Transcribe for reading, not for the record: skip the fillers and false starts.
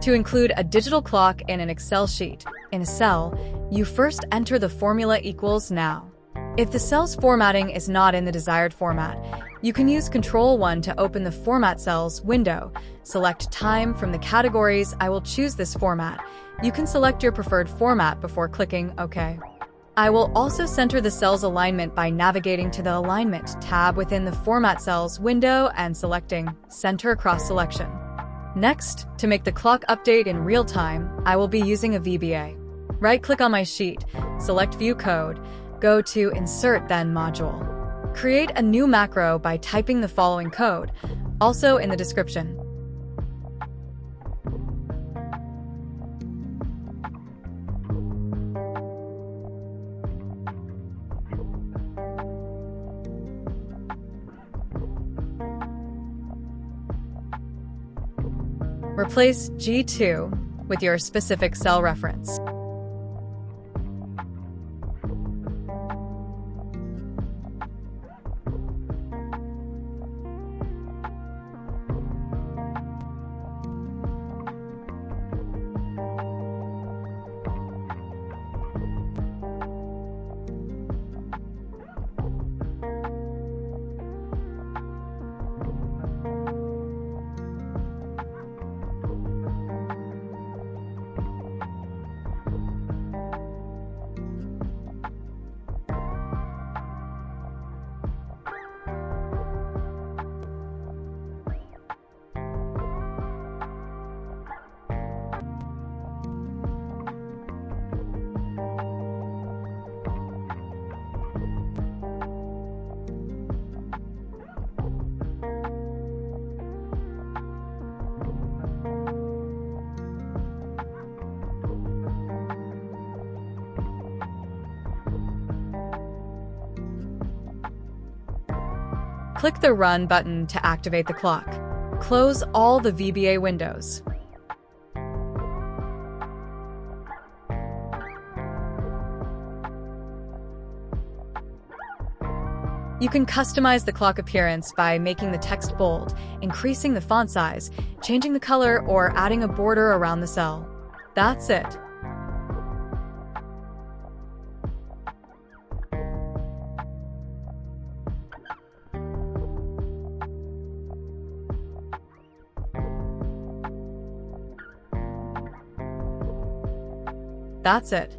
To include a digital clock in an Excel sheet, in a cell, you first enter the formula equals now. If the cell's formatting is not in the desired format, you can use Ctrl+1 to open the Format Cells window. Select Time from the categories. I will choose this format. You can select your preferred format before clicking OK. I will also center the cell's alignment by navigating to the Alignment tab within the Format Cells window and selecting Center Across Selection. Next, to make the clock update in real time, I will be using a VBA. Right-click on my sheet, select View Code, go to Insert then Module. Create a new macro by typing the following code, also in the description. Replace G2 with your specific cell reference. Click the Run button to activate the clock. Close all the VBA windows. You can customize the clock appearance by making the text bold, increasing the font size, changing the color, or adding a border around the cell. That's it. That's it.